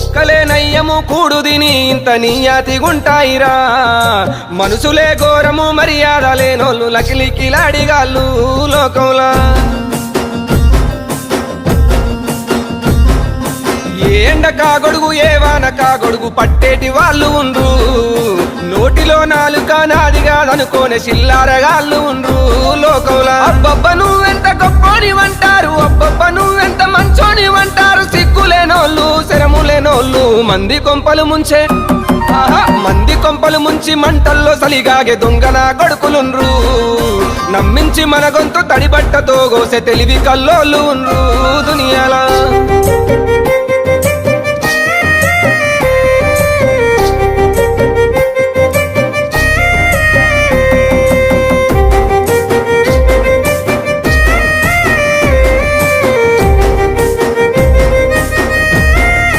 కుక్కలే నయ్యము కూడు దిని ఇంత నీయాతిగుంటాయిరా మనుషులే ఘోరము మర్యాద లేనోళ్ళు లకిలికిలాడిగాళ్ళు లోకంలా ఏ ఎండ కాగొడుగు ఏ వాన కాగొడుగు పట్టేటి వాళ్ళు ఉండ్రు నోటిలో నాలుక నాది కాదనుకోనే చిల్లారగాళ్ళు ఉండ్రు లోకంలా అబ్బబ్బ నువ్వెంత గొప్పోనివంటారు అబ్బబ్బ నువ్వెంత మంచోనివంటారు సిగ్గులేనోళ్ళు శరములేనోళ్ళు మంది కొంపలు ముంచే మంది కొంపలు ముంచి మంటల్లో సలిగాగే దొంగన కొడుకులుండ్రు నమ్మించి మన గొంతు తడిబట్టతో గోసె తెలివి కల్లోళ్ళు ఉండ్రు దునియాలా